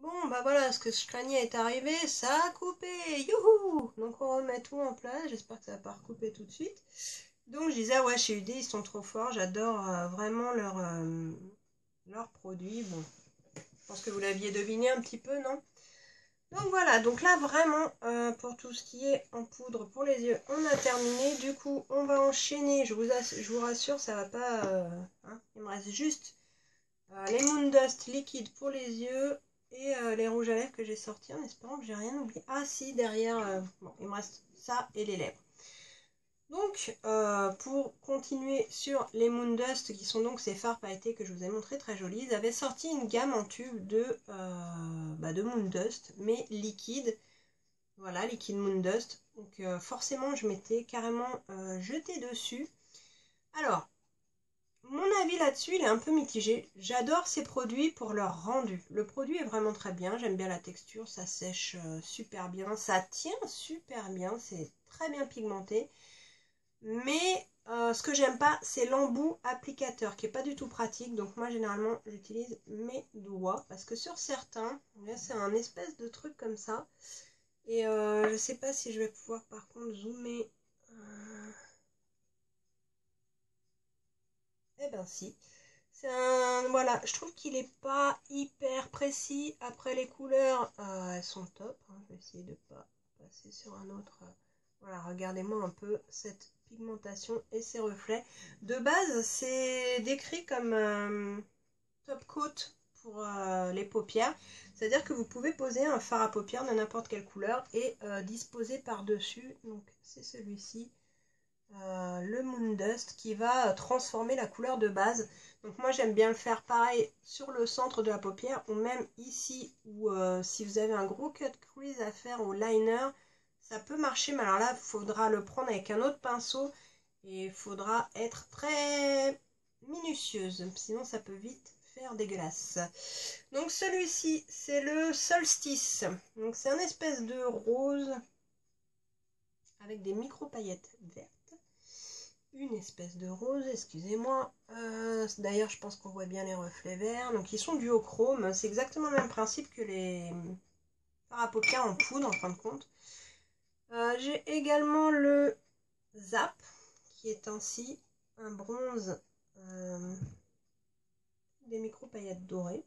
Bon, bah voilà, ce que je craignais est arrivé, ça a coupé, youhou! Donc on remet tout en place, j'espère que ça va pas recouper tout de suite. Donc je disais, ouais, chez UD, ils sont trop forts, j'adore vraiment leurs produits. Bon, je pense que vous l'aviez deviné un petit peu, non? Donc voilà, donc là vraiment, pour tout ce qui est en poudre pour les yeux, on a terminé. Du coup, on va enchaîner, je vous rassure, ça va pas... hein, il me reste juste les Moon Dust liquides pour les yeux et les rouges à lèvres que j'ai sortis en espérant que j'ai rien oublié. Ah si, derrière, bon, il me reste ça et les lèvres. Donc, pour continuer sur les Moon Dust, qui sont donc ces fards pailletés que je vous ai montré très jolis, ils avaient sorti une gamme en tube de Moon Dust, mais liquide. Voilà, liquide Moon Dust. Donc forcément, je m'étais carrément jetée dessus. Alors, mon avis là-dessus, il est un peu mitigé. J'adore ces produits pour leur rendu. Le produit est vraiment très bien, j'aime bien la texture, ça sèche super bien, ça tient super bien, c'est très bien pigmenté. Mais ce que j'aime pas, c'est l'embout applicateur qui est pas du tout pratique. Donc moi, généralement, j'utilise mes doigts parce que sur certains, c'est un espèce de truc comme ça. Et je sais pas si je vais pouvoir par contre zoomer. Eh ben si. Voilà, je trouve qu'il est pas hyper précis. Après les couleurs, elles sont top. Hein. Je vais essayer de pas passer sur un autre. Voilà, regardez-moi un peu cette pigmentation et ces reflets. De base, c'est décrit comme top coat pour les paupières. C'est-à-dire que vous pouvez poser un fard à paupières de n'importe quelle couleur et disposer par-dessus. Donc c'est celui-ci. Le Moon Dust qui va transformer la couleur de base. Donc moi j'aime bien le faire pareil sur le centre de la paupière ou même ici ou si vous avez un gros cut crease à faire au liner, ça peut marcher, mais alors là il faudra le prendre avec un autre pinceau et il faudra être très minutieuse, sinon ça peut vite faire dégueulasse. Donc celui-ci c'est le Solstice, donc c'est un espèce de rose avec des micro paillettes vertes. Une espèce de rose, excusez-moi. D'ailleurs, je pense qu'on voit bien les reflets verts. Donc, ils sont duochrome. C'est exactement le même principe que les fards à paupières en poudre, en fin de compte. J'ai également le Zap, qui est ainsi un bronze des micro-paillettes dorées.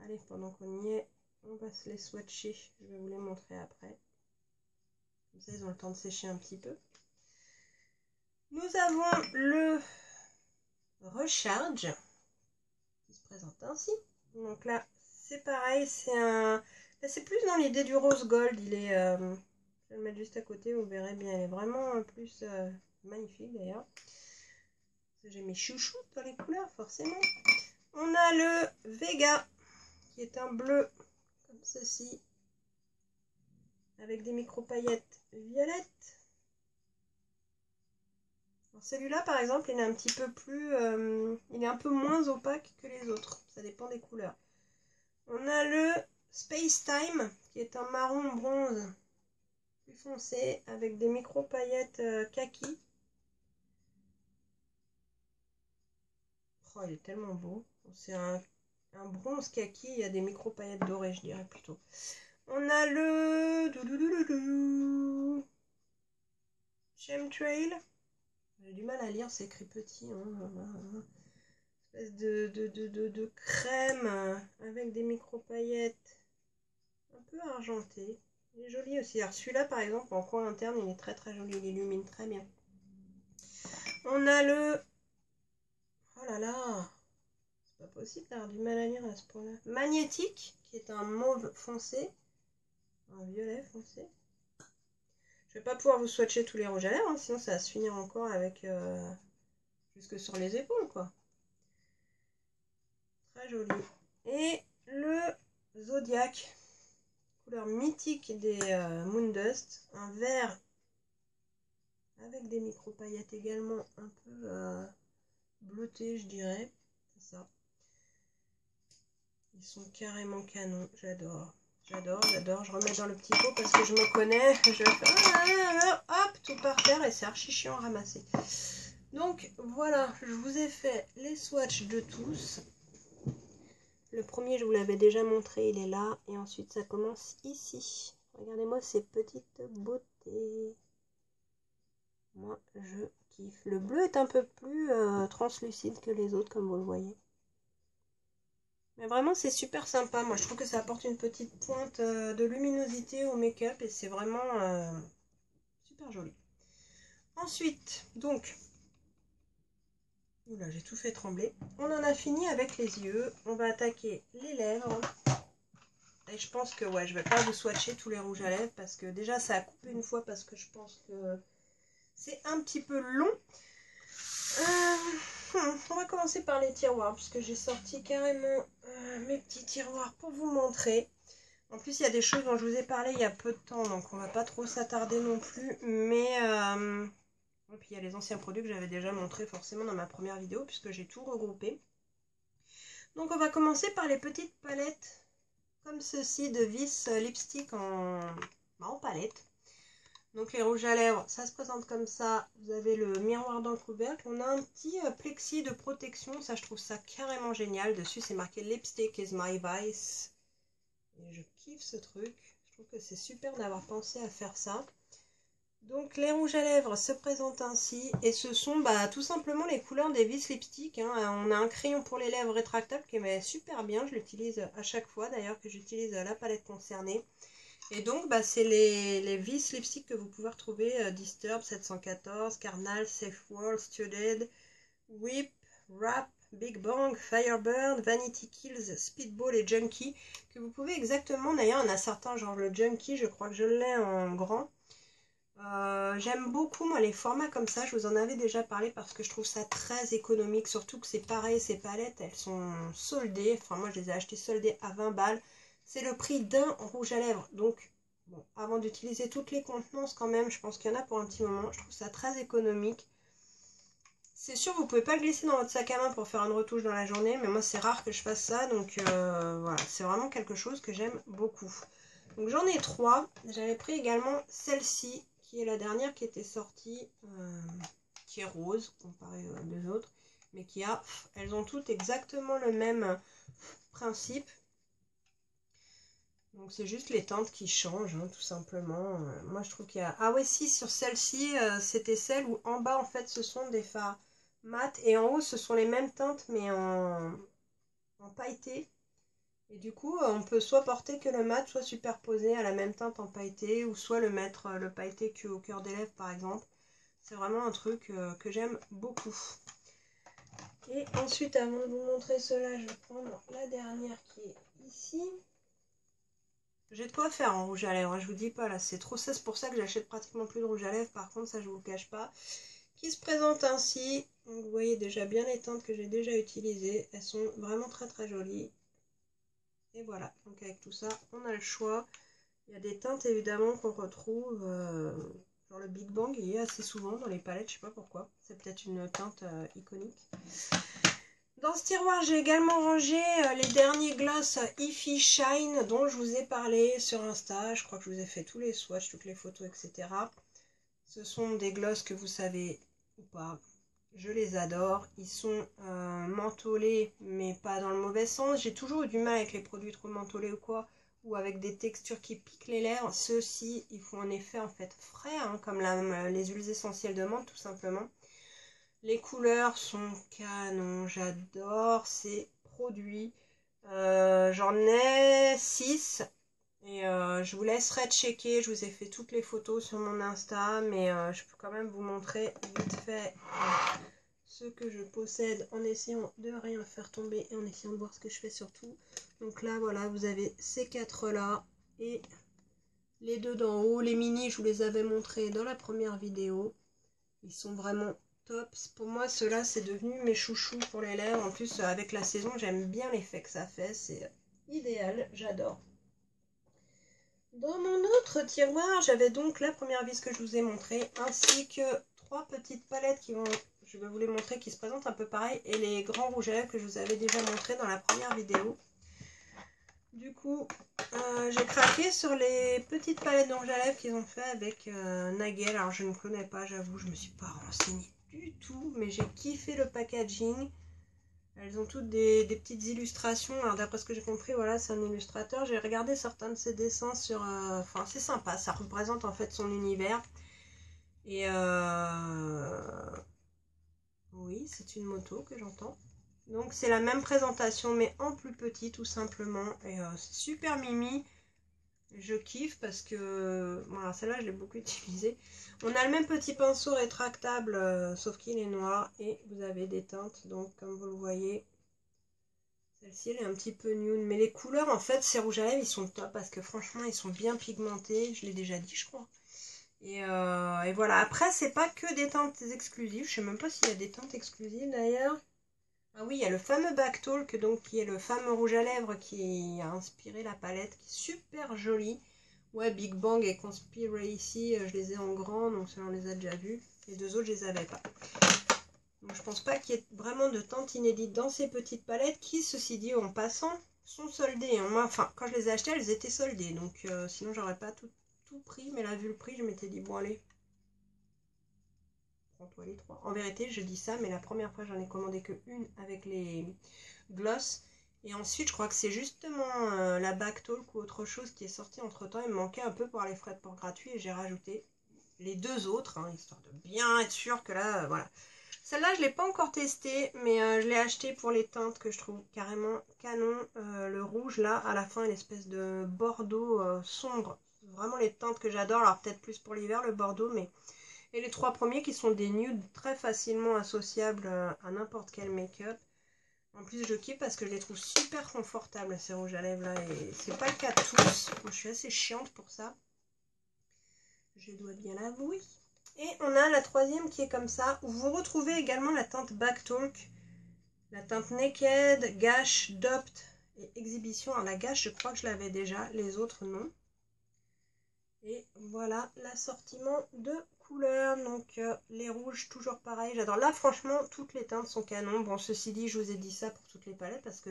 Allez, pendant qu'on y est, on va se les swatcher. Je vais vous les montrer après. Comme ça, ils ont le temps de sécher un petit peu. Nous avons le Recharge, qui se présente ainsi. Donc là, c'est pareil, c'est plus dans l'idée du rose gold. Il est, je vais le mettre juste à côté, vous verrez bien. Il est vraiment plus magnifique d'ailleurs. J'ai mes chouchoutes dans les couleurs, forcément. On a le Vega, qui est un bleu comme ceci, avec des micro-paillettes violettes. Celui-là, par exemple, il est un petit peu plus, il est un peu moins opaque que les autres. Ça dépend des couleurs. On a le Space Time, qui est un marron bronze plus foncé, avec des micro-paillettes kaki. Oh, il est tellement beau. C'est un bronze kaki, il y a des micro-paillettes dorées, je dirais plutôt. On a le Chemtrail. J'ai du mal à lire, c'est écrit petit. Hein. Espèce de crème avec des micro-paillettes un peu argentées. Il est joli aussi. Alors celui-là, par exemple, en coin interne, il est très très joli. Il illumine très bien. On a le... Oh là là, c'est pas possible d'avoir du mal à lire à ce point-là. Magnétique, qui est un mauve foncé. Un violet foncé. Je vais pas pouvoir vous swatcher tous les rouges à lèvres, hein, sinon ça va se finir encore avec... jusque sur les épaules, quoi. Très joli. Et le Zodiac, couleur mythique des Moon Dust. Un vert avec des micro-paillettes également un peu bleuté, je dirais. C'est ça. Ils sont carrément canons. J'adore. J'adore, j'adore. Je remets dans le petit pot parce que je me connais. Je vais faire hop, tout par terre et c'est archi chiant à ramasser. Donc voilà, je vous ai fait les swatchs de tous. Le premier, je vous l'avais déjà montré, il est là. Et ensuite, ça commence ici. Regardez-moi ces petites beautés. Moi, je kiffe. Le bleu est un peu plus translucide que les autres, comme vous le voyez. Mais vraiment, c'est super sympa. Moi, je trouve que ça apporte une petite pointe de luminosité au make-up. Et c'est vraiment super joli. Ensuite, donc... Oula, j'ai tout fait trembler. On en a fini avec les yeux. On va attaquer les lèvres. Et je pense que ouais, je vais pas vous swatcher tous les rouges à lèvres parce que déjà ça a coupé une fois parce que je pense que c'est un petit peu long. On va commencer par les tiroirs puisque j'ai sorti carrément mes petits tiroirs pour vous montrer. En plus, il y a des choses dont je vous ai parlé il y a peu de temps, donc on va pas trop s'attarder non plus. Mais et puis il y a les anciens produits que j'avais déjà montrés forcément dans ma première vidéo puisque j'ai tout regroupé. Donc on va commencer par les petites palettes comme ceci de Vis Lipstick en palette. Donc les rouges à lèvres, ça se présente comme ça. Vous avez le miroir dans le couvercle. On a un petit plexi de protection. Ça, je trouve ça carrément génial. Dessus, c'est marqué Lipstick is my vice. Et je kiffe ce truc. Je trouve que c'est super d'avoir pensé à faire ça. Donc les rouges à lèvres se présentent ainsi. Et ce sont tout simplement les couleurs des Vis Lipstick. Hein. On a un crayon pour les lèvres rétractable qui est super bien. Je l'utilise à chaque fois d'ailleurs que j'utilise la palette concernée. Et donc, c'est les Vis Lipstick que vous pouvez retrouver Disturb 714, Carnal, Safe World, Studded, Whip, Wrap, Big Bang, Firebird, Vanity Kills, Speedball et Junkie. Que vous pouvez exactement, d'ailleurs, il y en a certains, genre le Junkie, je crois que je l'ai en grand. J'aime beaucoup, moi, les formats comme ça. Je vous en avais déjà parlé parce que je trouve ça très économique. Surtout que c'est pareil, ces palettes, elles sont soldées. Enfin, moi, je les ai achetées soldées à 20 balles. C'est le prix d'un rouge à lèvres. Donc, bon, avant d'utiliser toutes les contenances quand même, je pense qu'il y en a pour un petit moment. Je trouve ça très économique. C'est sûr, vous pouvez pas le glisser dans votre sac à main pour faire une retouche dans la journée. Mais moi, c'est rare que je fasse ça. Donc, voilà, c'est vraiment quelque chose que j'aime beaucoup. Donc, j'en ai 3. J'avais pris également celle-ci, qui est la dernière qui était sortie, qui est rose, comparée aux deux autres. Mais elles ont toutes exactement le même principe. Donc c'est juste les teintes qui changent, hein, tout simplement. Moi je trouve qu'il y a... Ah ouais si, sur celle-ci, c'était celle où en bas en fait ce sont des fards mat et en haut ce sont les mêmes teintes mais en pailleté. Et du coup on peut soit porter que le mat, soit superposer à la même teinte en pailleté, ou soit le mettre le pailleté qu'au cœur des lèvres par exemple. C'est vraiment un truc que j'aime beaucoup. Et ensuite avant de vous montrer cela, je vais prendre la dernière qui est ici. J'ai de quoi faire en rouge à lèvres, je vous dis pas là, c'est trop ça, c'est pour ça que j'achète pratiquement plus de rouge à lèvres, par contre ça je vous le cache pas. Qui se présente ainsi, donc vous voyez déjà bien les teintes que j'ai déjà utilisées, elles sont vraiment très très jolies. Et voilà, donc avec tout ça, on a le choix. Il y a des teintes évidemment qu'on retrouve, genre le Big Bang, il y est assez souvent dans les palettes, je sais pas pourquoi, c'est peut-être une teinte iconique. Dans ce tiroir, j'ai également rangé les derniers gloss Ify Shine dont je vous ai parlé sur Insta. Je crois que je vous ai fait tous les swatchs, toutes les photos, etc. Ce sont des gloss que vous savez ou pas. Je les adore. Ils sont mentholés, mais pas dans le mauvais sens. J'ai toujours eu du mal avec les produits trop mentholés ou quoi, ou avec des textures qui piquent les lèvres. Ceux-ci, ils font un effet en fait frais, hein, comme les huiles essentielles de menthe tout simplement. Les couleurs sont canon, j'adore ces produits. J'en ai 6 et je vous laisserai checker. Je vous ai fait toutes les photos sur mon Insta, mais je peux quand même vous montrer vite fait ce que je possède en essayant de rien faire tomber et en essayant de voir ce que je fais surtout. Donc là, voilà, vous avez ces 4 là et les deux d'en haut. Les mini, je vous les avais montrés dans la première vidéo. Ils sont vraiment tops. Pour moi, ceux-là, c'est devenu mes chouchous pour les lèvres. En plus, avec la saison, j'aime bien l'effet que ça fait. C'est idéal, j'adore. Dans mon autre tiroir, j'avais donc la première vis que je vous ai montrée, ainsi que 3 petites palettes qui vont, je vais vous les montrer, qui se présentent un peu pareil, et les grands rouges à lèvres que je vous avais déjà montré dans la première vidéo. Du coup, j'ai craqué sur les petites palettes de rouge à lèvres qu'ils ont fait avec Nagel. Alors je ne connais pas, j'avoue, je me suis pas renseignée du tout, mais j'ai kiffé le packaging. Elles ont toutes des petites illustrations. Alors d'après ce que j'ai compris, voilà, c'est un illustrateur. J'ai regardé certains de ses dessins sur... Enfin, c'est sympa, ça représente en fait son univers. Et oui, c'est une moto que j'entends. Donc c'est la même présentation mais en plus petit tout simplement. Et c'est super mimi. Je kiffe parce que... Voilà, celle-là je l'ai beaucoup utilisée. On a le même petit pinceau rétractable sauf qu'il est noir. Et vous avez des teintes. Donc comme vous le voyez, celle-ci elle est un petit peu nude. Mais les couleurs en fait ces rouges à lèvres ils sont top parce que franchement ils sont bien pigmentés. Je l'ai déjà dit je crois. Et voilà, après c'est pas que des teintes exclusives, je sais même pas s'il y a des teintes exclusives d'ailleurs. Ah oui, il y a le fameux Back Talk, donc qui est le fameux rouge à lèvres qui a inspiré la palette, qui est super jolie. Ouais, Big Bang et Conspiracy, je les ai en grand, donc ça on les a déjà vus. Les deux autres je les avais pas. Donc je pense pas qu'il y ait vraiment de teintes inédites dans ces petites palettes qui, ceci dit, en passant, sont soldées. Moi, enfin, quand je les ai achetées, elles étaient soldées, donc sinon j'aurais pas tout pris, mais là vu le prix je m'étais dit bon allez, prends-toi les trois. En vérité je dis ça mais la première fois j'en ai commandé que une avec les gloss et ensuite je crois que c'est justement la Back Talk ou autre chose qui est sortie entre temps. Il me manquait un peu pour les frais de port gratuits et j'ai rajouté les deux autres hein, histoire de bien être sûr que là voilà. Celle-là je l'ai pas encore testée mais je l'ai achetée pour les teintes que je trouve carrément canon. Le rouge là à la fin une espèce de bordeaux sombre. Vraiment les teintes que j'adore, alors peut-être plus pour l'hiver le bordeaux, mais... Et les trois premiers qui sont des nudes très facilement associables à n'importe quel make-up. En plus je kiffe parce que je les trouve super confortables ces rouges à lèvres là, et c'est pas le cas de tous. Moi, je suis assez chiante pour ça, je dois bien l'avouer. Et on a la troisième qui est comme ça, où vous retrouvez également la teinte Back Talk, la teinte Naked, Gash, Dopt et Exhibition. Alors la Gash je crois que je l'avais déjà, les autres non. Et voilà l'assortiment de couleurs. Donc les rouges toujours pareil, j'adore. Là franchement toutes les teintes sont canon. Bon ceci dit je vous ai dit ça pour toutes les palettes parce que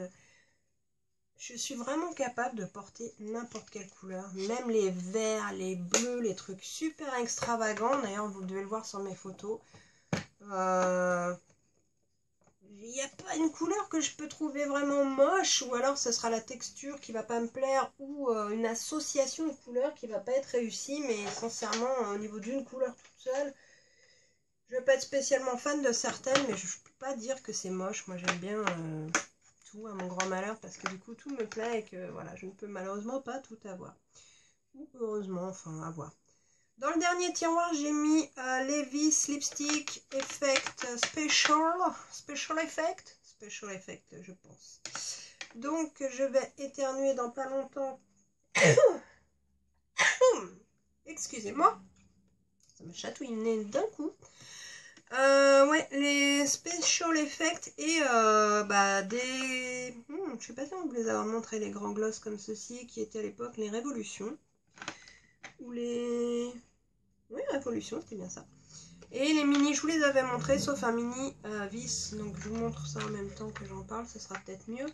je suis vraiment capable de porter n'importe quelle couleur. Même les verts, les bleus, les trucs super extravagants. D'ailleurs vous devez le voir sur mes photos. Il n'y a pas une couleur que je peux trouver vraiment moche, ou alors ce sera la texture qui va pas me plaire, ou une association de couleurs qui va pas être réussie, mais sincèrement, au niveau d'une couleur toute seule, je vais pas être spécialement fan de certaines, mais je peux pas dire que c'est moche. Moi j'aime bien tout, à mon grand malheur, parce que du coup tout me plaît et que voilà, je ne peux malheureusement pas tout avoir. Ou heureusement, enfin, avoir. Dans le dernier tiroir, j'ai mis Levi's Lipstick Effect Special Effect, je pense. Donc, je vais éternuer dans pas longtemps. Excusez-moi, ça me chatouille le nez d'un coup. Ouais, les Special Effects et des... je sais pas si on vous les avoir montré, les grands gloss comme ceci, qui étaient à l'époque les Révolutions. Ou les... Oui, Révolution, c'était bien ça. Et les mini, je vous les avais montrés, sauf un mini vis. Donc je vous montre ça en même temps que j'en parle, ce sera peut-être mieux.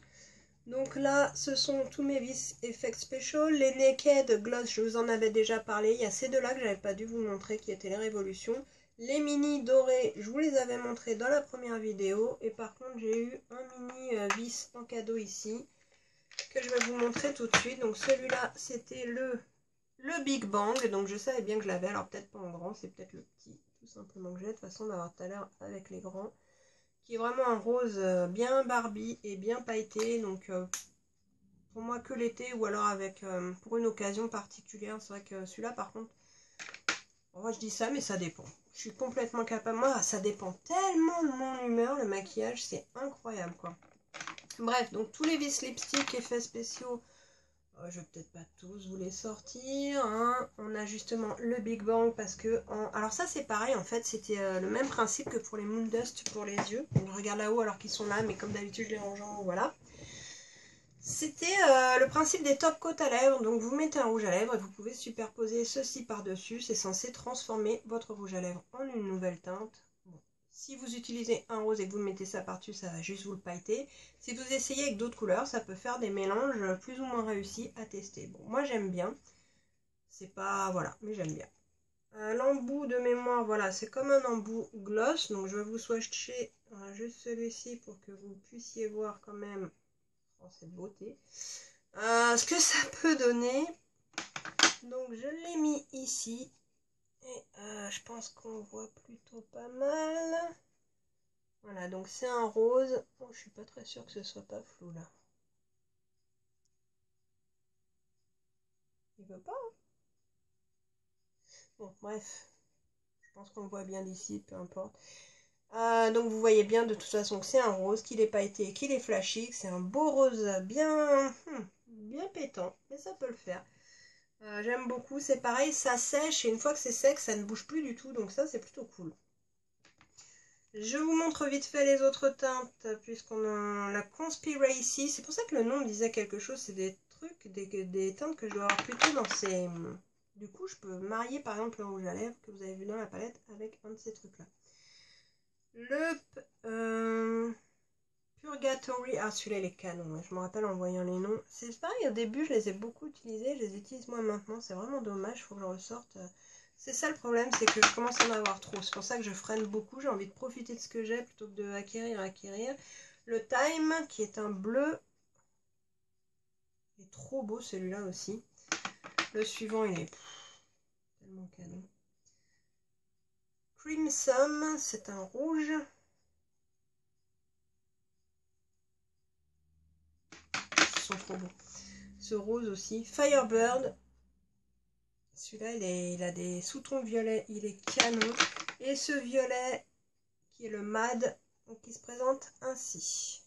Donc là, ce sont tous mes vis Effect Special. Les Naked Gloss, je vous en avais déjà parlé. Il y a ces deux-là que j'avais pas dû vous montrer, qui étaient les Révolutions. Les mini dorés, je vous les avais montrés dans la première vidéo. Et par contre, j'ai eu un mini vis en cadeau ici, que je vais vous montrer tout de suite. Donc celui-là, c'était le Big Bang. Donc je savais bien que je l'avais, alors peut-être pas en grand, c'est peut-être le petit. Tout simplement que j'ai, de toute façon on va voir tout à l'heure avec les grands, qui est vraiment un rose bien Barbie et bien pailleté, donc pour moi que l'été ou alors avec pour une occasion particulière. C'est vrai que celui-là par contre, moi je dis ça mais ça dépend, je suis complètement capable, moi ça dépend tellement de mon humeur, le maquillage c'est incroyable quoi. Bref, donc tous les vis lipstick effets spéciaux, je vais peut-être pas tous vous les sortir, hein. On a justement le Big Bang parce que... Alors ça c'est pareil en fait, c'était le même principe que pour les Moon Dust pour les yeux. On regarde là-haut alors qu'ils sont là, mais comme d'habitude je les range en haut, voilà. C'était le principe des top coats à lèvres, donc vous mettez un rouge à lèvres et vous pouvez superposer ceci par-dessus. C'est censé transformer votre rouge à lèvres en une nouvelle teinte. Bon. Si vous utilisez un rose et que vous mettez ça par-dessus, ça va juste vous le pailleter. Si vous essayez avec d'autres couleurs, ça peut faire des mélanges plus ou moins réussis à tester. Bon, moi j'aime bien. C'est pas... Voilà, mais j'aime bien. L'embout de mémoire, voilà, c'est comme un embout gloss. Donc je vais vous swatcher juste celui-ci pour que vous puissiez voir quand même cette beauté. Ce que ça peut donner. Donc je l'ai mis ici. Et je pense qu'on voit plutôt pas mal. Voilà, donc c'est un rose. Oh, je suis pas très sûre que ce soit pas flou là. Il veut pas, hein. Bon, bref. Je pense qu'on le voit bien d'ici, peu importe. Donc vous voyez bien de toute façon que c'est un rose, qu'il n'est pas été, qu'il est flashy, que c'est un beau rose bien pétant, mais ça peut le faire. J'aime beaucoup, c'est pareil, ça sèche et une fois que c'est sec, ça ne bouge plus du tout, donc ça c'est plutôt cool. Je vous montre vite fait les autres teintes, puisqu'on a la Conspiracy, c'est pour ça que le nom me disait quelque chose, c'est des trucs, des teintes que je dois avoir plutôt dans ces... Du coup, je peux marier par exemple le rouge à lèvres que vous avez vu dans la palette avec un de ces trucs-là. Le Purgatory, ah celui-là il est canon, ouais. Je me rappelle en voyant les noms. C'est pareil, au début je les ai beaucoup utilisés, je les utilise moi maintenant, c'est vraiment dommage, il faut que je ressorte. C'est ça le problème, c'est que je commence à en avoir trop, c'est pour ça que je freine beaucoup, j'ai envie de profiter de ce que j'ai plutôt que de acquérir. Le Time, qui est un bleu, il est trop beau celui-là aussi. Le suivant il est tellement canon. Crimson, c'est un rouge. Ils sont trop beaux. Ce rose aussi. Firebird. Celui-là, il a des sous-tons violets. Il est canon. Et ce violet, qui est le Mad, donc qui se présente ainsi.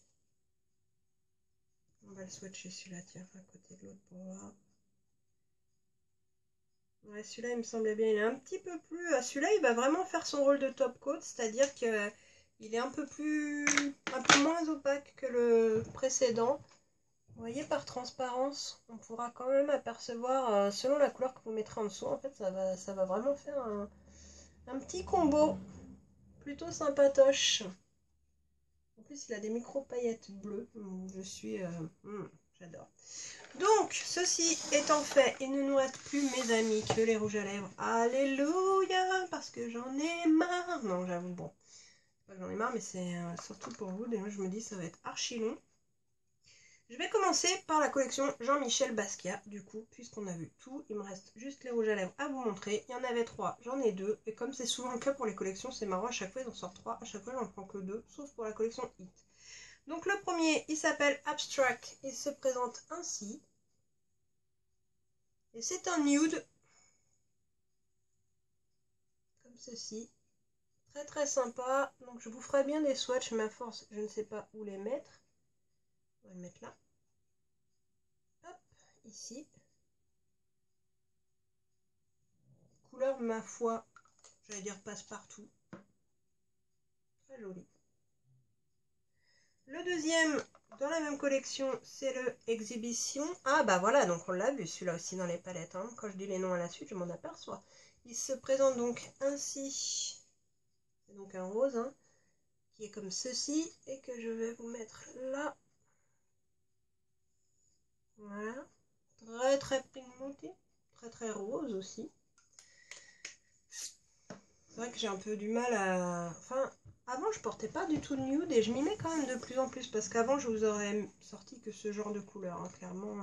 On va le swatcher celui-là, tiens, à côté de l'autre pour voir. Ouais, celui-là, il me semblait bien. Il est un petit peu plus... Celui-là, il va vraiment faire son rôle de top coat, c'est-à-dire que il est un peu moins opaque que le précédent. Vous voyez, par transparence, on pourra quand même apercevoir, selon la couleur que vous mettrez en dessous, en fait, ça va vraiment faire un petit combo plutôt sympatoche. En plus, il a des micro-paillettes bleues. J'adore. Donc, ceci étant fait, il ne nous reste plus, mes amis, que les rouges à lèvres. Alléluia, parce que j'en ai marre. Non, j'avoue, bon, pas que j'en ai marre, mais c'est surtout pour vous. Déjà, je me dis, ça va être archi long. Je vais commencer par la collection Jean-Michel Basquiat, du coup, puisqu'on a vu tout. Il me reste juste les rouges à lèvres à vous montrer. Il y en avait 3, j'en ai 2. Et comme c'est souvent le cas pour les collections, c'est marrant, à chaque fois ils en sortent 3, à chaque fois j'en prends que 2, sauf pour la collection Hit. Donc le premier, il s'appelle Abstract, il se présente ainsi. Et c'est un nude, comme ceci. Très très sympa. Donc je vous ferai bien des swatchs, mais à force, je ne sais pas où les mettre. On va le mettre là. Hop, ici. Couleur, ma foi, j'allais dire passe-partout. Très joli. Le deuxième, dans la même collection, c'est le Exhibition. Ah bah voilà, donc on l'a vu celui-là aussi dans les palettes. Hein. Quand je dis les noms à la suite, je m'en aperçois. Il se présente donc ainsi. C'est donc un rose, hein, qui est comme ceci, et que je vais vous mettre là. Voilà. Très très pigmenté. Très très rose aussi. C'est vrai que j'ai un peu du mal à... Enfin, avant je portais pas du tout de nude et je m'y mets quand même de plus en plus parce qu'avant je vous aurais sorti que ce genre de couleur, hein, clairement.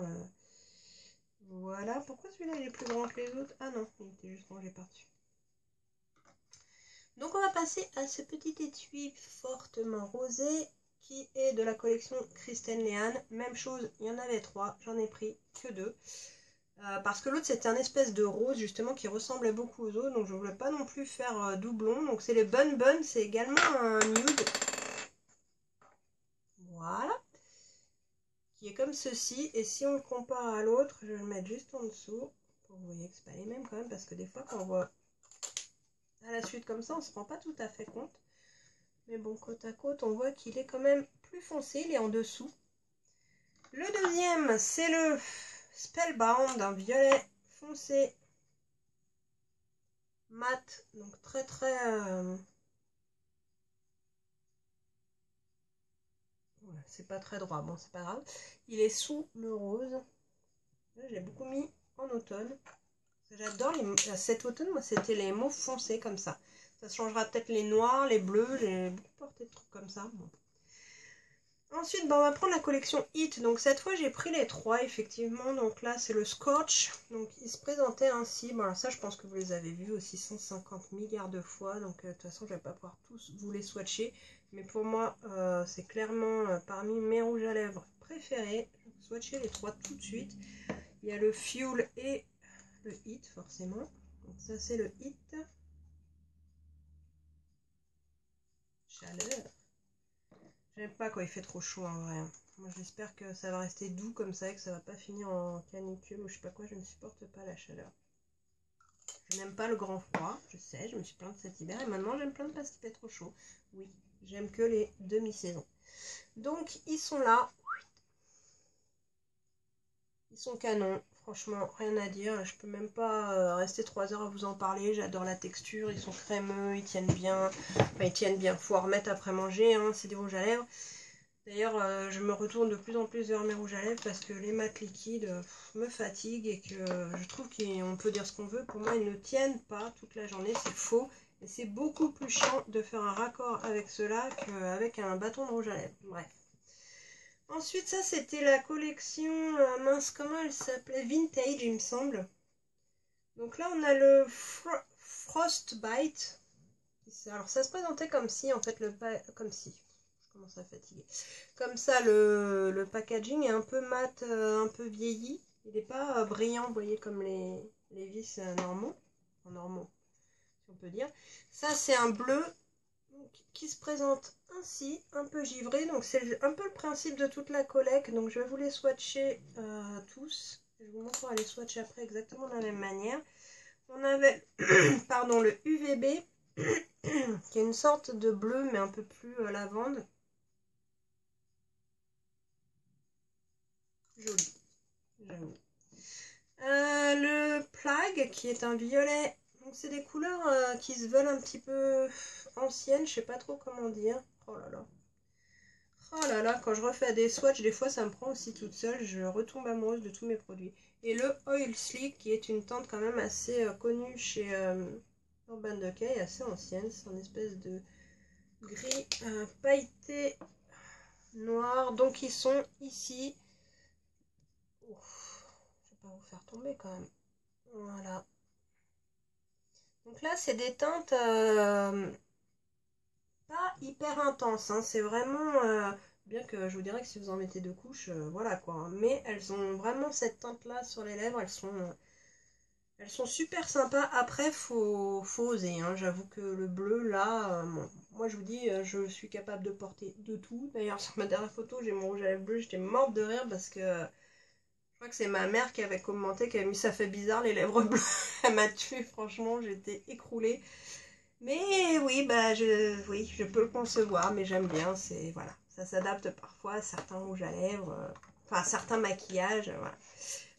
Voilà, pourquoi celui-là il est plus grand que les autres? Ah non, il était juste rangé par-dessus. Donc on va passer à ce petit étui fortement rosé qui est de la collection Kristen Lehan. Même chose, il y en avait 3, j'en ai pris que 2. Parce que l'autre c'était un espèce de rose justement qui ressemblait beaucoup aux autres, donc je voulais pas non plus faire doublon. Donc c'est les Bun Bun, c'est également un nude. Voilà. Qui est comme ceci, et si on le compare à l'autre, je vais le mettre juste en dessous, pour que vous voyez que c'est pas les mêmes quand même, parce que des fois quand on voit à la suite comme ça, on se rend pas tout à fait compte. Mais bon, côte à côte, on voit qu'il est quand même plus foncé, il est en dessous. Le deuxième, c'est le Spellbound, un violet foncé mat, donc très très... Voilà, c'est pas très droit, bon c'est pas grave. Il est sous le rose. Là, je l'ai beaucoup mis en automne. J'adore cet automne, moi c'était les mauves foncés comme ça. Ça changera peut-être les noirs, les bleus, j'ai beaucoup porté de trucs comme ça. Bon. Ensuite, on va prendre la collection Hit. Donc cette fois, j'ai pris les trois, effectivement. Donc là, c'est le Scorch. Donc il se présentait ainsi. Bon, alors ça, je pense que vous les avez vus aussi 150 milliards de fois. Donc de toute façon, je vais pas pouvoir tous vous les swatcher. Mais pour moi, c'est clairement parmi mes rouges à lèvres préférés. Je vais swatcher les trois tout de suite. Il y a le Fuel et le Hit, forcément. Donc ça, c'est le Hit. Chaleur. J'aime pas quand il fait trop chaud en vrai. Moi j'espère que ça va rester doux comme ça et que ça va pas finir en canicule ou je sais pas quoi. Je ne supporte pas la chaleur. Je n'aime pas le grand froid, je sais, je me suis plainte cet hiver et maintenant j'aime plein de parce qu'il fait trop chaud. Oui, j'aime que les demi-saisons. Donc ils sont là. Ils sont canons, franchement, rien à dire. Je peux même pas rester 3 heures à vous en parler. J'adore la texture, ils sont crémeux, ils tiennent bien. Enfin, ils tiennent bien, faut en remettre après manger, hein. C'est des rouges à lèvres. D'ailleurs, je me retourne de plus en plus vers mes rouges à lèvres parce que les mat liquides me fatiguent et que je trouve qu'on peut dire ce qu'on veut. Pour moi, ils ne tiennent pas toute la journée, c'est faux. Et c'est beaucoup plus chiant de faire un raccord avec cela qu'avec un bâton de rouge à lèvres. Bref. Ensuite, ça, c'était la collection, mince, comment elle s'appelait? Vintage, il me semble. Donc là, on a le Frostbite. Alors, ça se présentait comme si, en fait, comme si... Je commence à fatiguer. Comme ça, le packaging est un peu mat, un peu vieilli. Il n'est pas brillant, vous voyez, comme les vis normaux. Enfin, normaux, si on peut dire. Ça, c'est un bleu qui se présente ainsi, un peu givré. Donc, c'est un peu le principe de toute la collecte. Donc, je vais vous les swatcher tous. Je vous montrerai les swatchs après exactement de la même manière. On avait, pardon, le UVB, qui est une sorte de bleu, mais un peu plus lavande. Joli, j'avoue. Le Plague, qui est un violet. Donc c'est des couleurs qui se veulent un petit peu anciennes, je sais pas trop comment dire. Oh là là. Oh là là, quand je refais des swatchs, des fois ça me prend aussi toute seule, je retombe amoureuse de tous mes produits. Et le Oil Slick, qui est une teinte quand même assez connue chez Urban Decay, assez ancienne. C'est une espèce de gris pailleté noir. Donc ils sont ici. Ouf, je vais pas vous faire tomber quand même. Voilà. Donc là, c'est des teintes pas hyper intenses, hein. C'est vraiment, bien que je vous dirais que si vous en mettez 2 couches, voilà quoi, hein. Mais elles ont vraiment cette teinte-là sur les lèvres, elles sont super sympas. Après, faut oser, hein. J'avoue que le bleu, là, bon, moi je vous dis, je suis capable de porter de tout. D'ailleurs, sur ma dernière photo, j'ai mon rouge à lèvres bleu, j'étais morte de rire parce que je crois que c'est ma mère qui avait commenté, qui avait mis ça fait bizarre les lèvres bleues. Elle m'a tuée, franchement, j'étais écroulée. Mais oui, bah oui, je peux le concevoir, mais j'aime bien, c'est voilà, ça s'adapte parfois à certains rouges à lèvres, enfin à certains maquillages, voilà.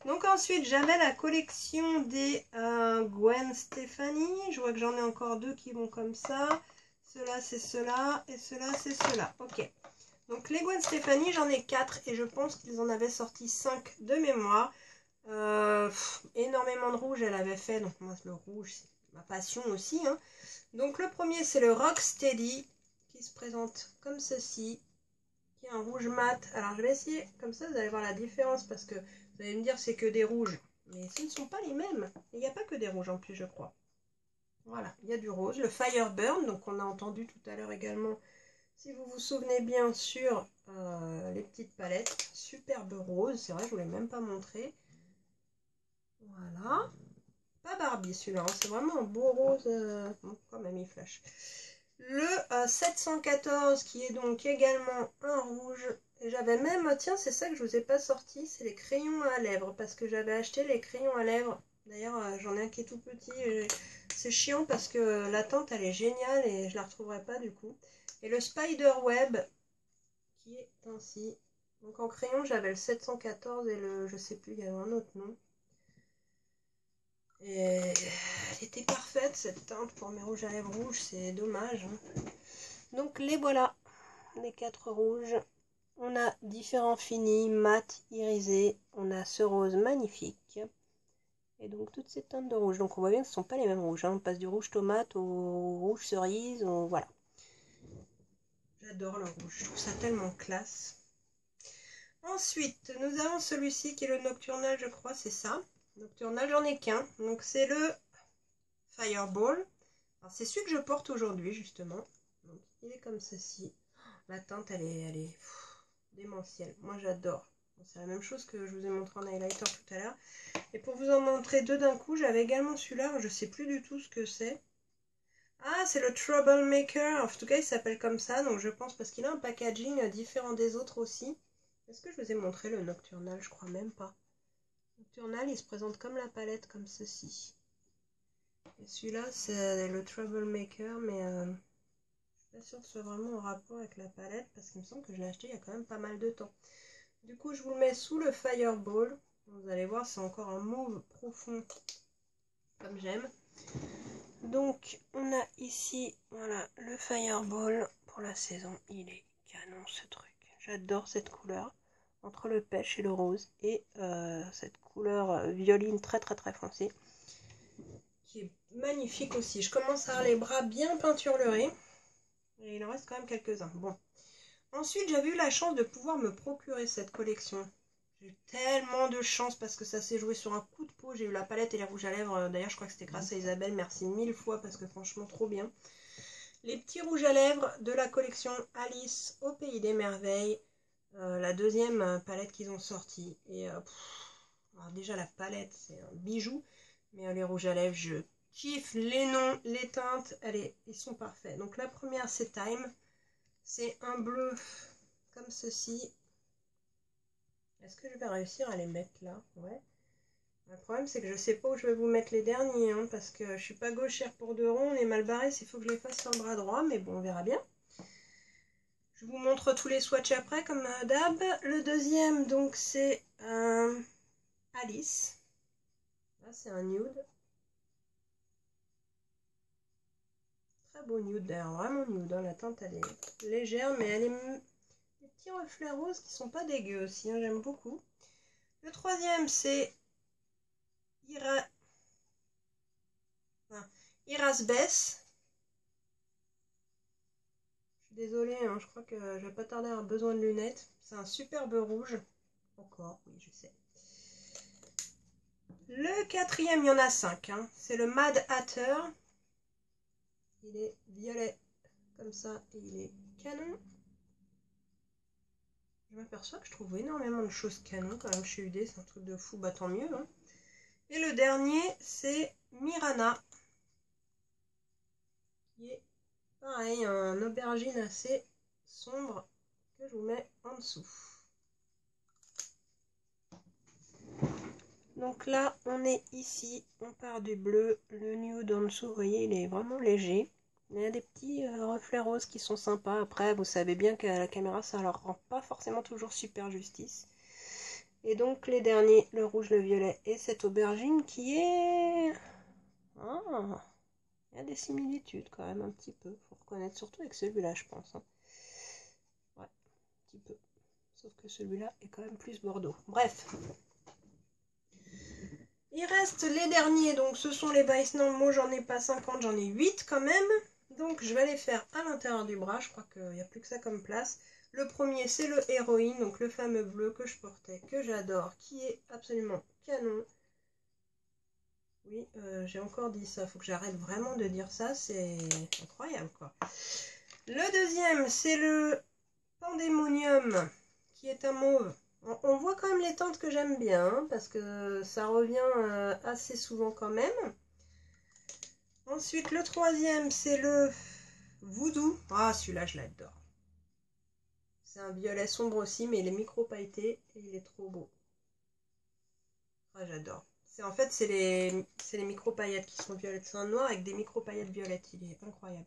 Donc ensuite, j'avais la collection des Gwen Stefani. Je vois que j'en ai encore 2 qui vont comme ça. Ceux-là, c'est ceux-là, et ceux-là, c'est ceux-là. Ok. Donc les Gwen Stefani, j'en ai 4 et je pense qu'ils en avaient sorti 5 de mémoire. Énormément de rouge, elle avait fait, donc moi le rouge, c'est ma passion aussi, hein. Donc le premier, c'est le Rocksteady, qui se présente comme ceci, qui est un rouge mat. Alors je vais essayer, comme ça vous allez voir la différence, parce que vous allez me dire c'est que des rouges. Mais ce ne sont pas les mêmes. Il n'y a pas que des rouges en plus, je crois. Voilà, il y a du rose. Le Fireburn, donc on a entendu tout à l'heure également, si vous vous souvenez bien, sur les petites palettes. Superbe rose, c'est vrai, je ne vous l'ai même pas montré. Voilà. Pas Barbie celui-là, hein. C'est vraiment un beau rose. Bon, quand même il flash. Le 714 qui est donc également un rouge. Et j'avais même, tiens c'est ça que je vous ai pas sorti, c'est les crayons à lèvres. Parce que j'avais acheté les crayons à lèvres. D'ailleurs j'en ai un qui est tout petit. C'est chiant parce que la teinte elle est géniale et je la retrouverai pas du coup. Et le Spiderweb qui est ainsi. Donc en crayon j'avais le 714 et le, je sais plus, il y avait un autre nom. Et elle était parfaite cette teinte pour mes rouges à lèvres rouges, c'est dommage, hein. Donc les voilà, les 4 rouges. On a différents finis, mat, irisé. On a ce rose magnifique. Et donc toutes ces teintes de rouge. Donc on voit bien que ce ne sont pas les mêmes rouges. Hein. On passe du rouge tomate au rouge cerise. Voilà. J'adore le rouge. Je trouve ça tellement classe. Ensuite, nous avons celui-ci qui est le Nocturnal, je crois. C'est ça. Nocturnal, j'en ai qu'un. Donc c'est le Fireball. C'est celui que je porte aujourd'hui, justement. Donc, il est comme ceci. La teinte, elle est démentielle. Moi, j'adore. C'est la même chose que je vous ai montré en highlighter tout à l'heure. Et pour vous en montrer deux d'un coup, j'avais également celui-là. Je ne sais plus du tout ce que c'est. Ah, c'est le Troublemaker. En tout cas, il s'appelle comme ça. Donc, je pense parce qu'il a un packaging différent des autres aussi. Est-ce que je vous ai montré le Nocturnal? Je crois même pas. Nocturnal, il se présente comme la palette, comme ceci. Et celui-là, c'est le Troublemaker, mais je suis pas sûre que ce soit vraiment en rapport avec la palette, parce qu'il me semble que je l'ai acheté il y a quand même pas mal de temps. Du coup, je vous le mets sous le Fireball. Vous allez voir, c'est encore un mauve profond, comme j'aime. Donc, on a ici, voilà, le Fireball pour la saison. Il est canon, ce truc. J'adore cette couleur, entre le pêche et le rose, et cette couleur violine très très très foncée, qui est magnifique aussi. Je commence à avoir les bras bien peinturlurés, et il en reste quand même quelques-uns. Bon. Ensuite, j'avais eu la chance de pouvoir me procurer cette collection. J'ai eu tellement de chance parce que ça s'est joué sur un coup de peau. J'ai eu la palette et les rouges à lèvres. D'ailleurs, je crois que c'était grâce à Isabelle. Merci 1000 fois parce que franchement, trop bien. Les petits rouges à lèvres de la collection Alice au Pays des Merveilles. La deuxième palette qu'ils ont sortie. Et alors déjà, la palette, c'est un bijou. Mais les rouges à lèvres, je kiffe les noms, les teintes. Allez, ils sont parfaits. Donc la première, c'est Time. C'est un bleu comme ceci. Est-ce que je vais réussir à les mettre là? Ouais. Le problème, c'est que je sais pas où je vais vous mettre les derniers, hein, parce que je suis pas gauchère pour deux ronds, on est mal barré, il faut que je les fasse sur le bras droit, mais bon, on verra bien. Je vous montre tous les swatchs après, comme d'hab. Le deuxième, donc, c'est Alice. Là, c'est un nude. Très beau nude, d'ailleurs, vraiment nude. Hein. La teinte, elle est légère, mais elle est... Des petits reflets roses qui sont pas dégueux aussi, hein, j'aime beaucoup. Le troisième, c'est Irasbes. Je suis désolée, hein, je crois que je vais pas tarder à avoir besoin de lunettes. C'est un superbe rouge. Encore, oui, je sais. Le quatrième, il y en a 5. Hein. C'est le Mad Hatter. Il est violet comme ça et il est canon. Je m'aperçois que je trouve énormément de choses canon quand même chez UD. C'est un truc de fou, bah tant mieux. Hein. Et le dernier, c'est Mirana. Qui est pareil, un aubergine assez sombre que je vous mets en dessous. Donc là, on est ici, on part du bleu, le nude en dessous, vous voyez, il est vraiment léger. Il y a des petits reflets roses qui sont sympas. Après, vous savez bien qu'à la caméra, ça leur rend pas forcément toujours super justice. Et donc, les derniers, le rouge, le violet et cette aubergine qui est... Ah, il y a des similitudes quand même, un petit peu. Faut reconnaître, surtout avec celui-là, je pense. Hein. Ouais, un petit peu. Sauf que celui-là est quand même plus bordeaux. Bref. Il reste les derniers, donc ce sont les Vice. Non, moi j'en ai pas 50, j'en ai 8 quand même. Donc je vais les faire à l'intérieur du bras, je crois qu'il n'y a plus que ça comme place. Le premier c'est le Héroïne, donc le fameux bleu que je portais, que j'adore, qui est absolument canon. Oui, j'ai encore dit ça, faut que j'arrête vraiment de dire ça, c'est incroyable quoi. Le deuxième c'est le Pandemonium, qui est un mauve. On voit quand même les teintes que j'aime bien, hein, parce que ça revient assez souvent quand même. Ensuite, le troisième, c'est le Voodoo. Ah, celui-là, je l'adore. C'est un violet sombre aussi, mais il est micro-pailleté et il est trop beau. Ah, j'adore. En fait, c'est les micro-paillettes qui sont violettes. C'est un noir avec des micro-paillettes violettes. Il est incroyable.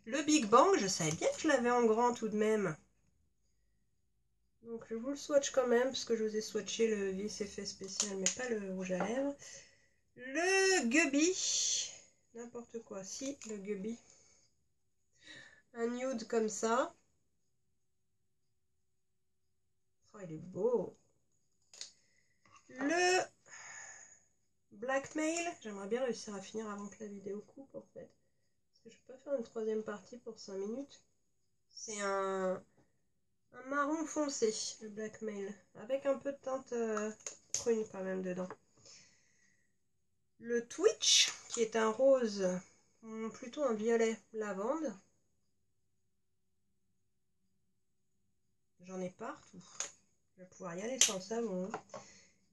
Le Big Bang, je savais bien que je l'avais en grand tout de même. Donc je vous le swatch quand même, parce que je vous ai swatché le vis effet spécial, mais pas le rouge à lèvres. Le Gubby. N'importe quoi, si, le Gubby. Un nude comme ça. Oh, il est beau. Le Blackmail. J'aimerais bien réussir à finir avant que la vidéo coupe en fait. Parce que je peux pas faire une troisième partie pour 5 minutes. C'est un marron foncé, le Blackmail. Avec un peu de teinte prune quand même dedans. Le Twitch, qui est un rose, plutôt un violet lavande. J'en ai partout. Je vais pouvoir y aller sans savon.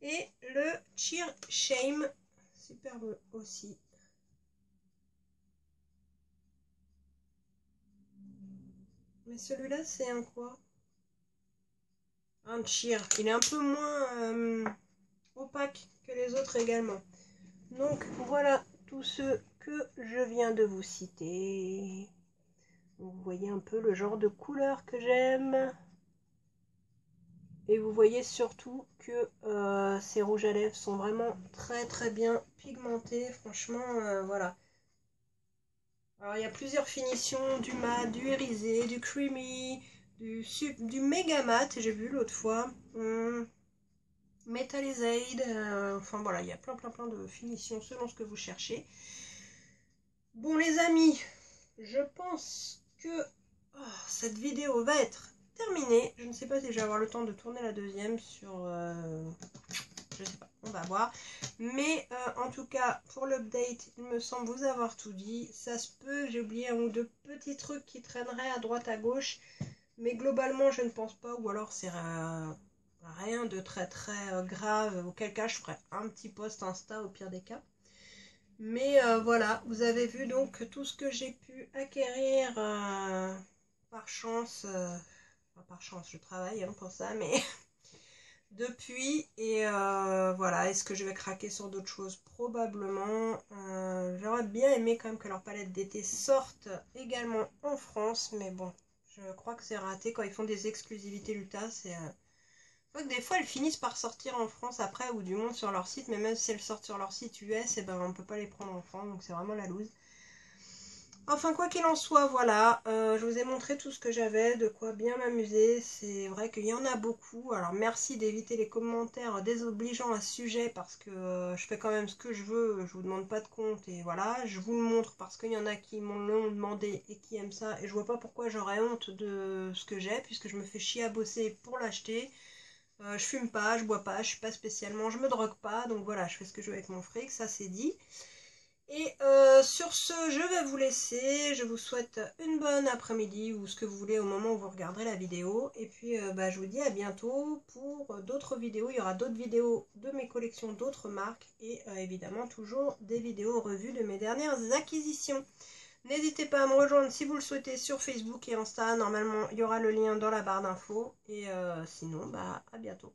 Et le Cheer Shame, superbe aussi. Mais celui-là, c'est un quoi? Un Cheer. Il est un peu moins opaque que les autres également. Donc voilà tous ceux que je viens de vous citer. Vous voyez un peu le genre de couleur que j'aime. Et vous voyez surtout que ces rouges à lèvres sont vraiment très très bien pigmentés. Franchement, voilà. Alors il y a plusieurs finitions, du mat, du irisé, du creamy, du méga mat, j'ai vu l'autre fois. Metalized, enfin voilà, il y a plein de finitions selon ce que vous cherchez. Bon les amis, je pense que cette vidéo va être terminée. Je ne sais pas si je vais avoir le temps de tourner la deuxième sur... je sais pas, on va voir. Mais en tout cas, pour l'update, il me semble vous avoir tout dit. Ça se peut, j'ai oublié un ou deux petits trucs qui traîneraient à droite à gauche. Mais globalement, je ne pense pas. Ou alors, c'est rien de très grave. Auquel cas, je ferai un petit post Insta au pire des cas. Mais voilà, vous avez vu donc tout ce que j'ai pu acquérir par chance. Enfin, par chance, je travaille pour ça, mais... depuis, et voilà, est-ce que je vais craquer sur d'autres choses? Probablement. J'aurais bien aimé quand même que leur palette d'été sorte également en France, mais bon, je crois que c'est raté quand ils font des exclusivités Luta. C'est je crois que des fois elles finissent par sortir en France après, ou du moins sur leur site, mais même si elles sortent sur leur site US, et ben on peut pas les prendre en France, donc c'est vraiment la loose. Enfin, quoi qu'il en soit, voilà, je vous ai montré tout ce que j'avais, de quoi bien m'amuser. C'est vrai qu'il y en a beaucoup. Alors, merci d'éviter les commentaires désobligeants à ce sujet, parce que je fais quand même ce que je veux, je vous demande pas de compte, et voilà. Je vous le montre parce qu'il y en a qui m'ont demandé et qui aiment ça, et je vois pas pourquoi j'aurais honte de ce que j'ai, puisque je me fais chier à bosser pour l'acheter. Je fume pas, je bois pas, je suis pas spécialement, je me drogue pas, donc voilà, je fais ce que je veux avec mon fric, ça c'est dit. Et sur ce, je vais vous laisser. Je vous souhaite une bonne après-midi ou ce que vous voulez au moment où vous regarderez la vidéo. Et puis, je vous dis à bientôt pour d'autres vidéos. Il y aura d'autres vidéos de mes collections, d'autres marques. Et évidemment, toujours des vidéos revues de mes dernières acquisitions. N'hésitez pas à me rejoindre si vous le souhaitez sur Facebook et Insta. Normalement, il y aura le lien dans la barre d'infos. Et sinon, à bientôt.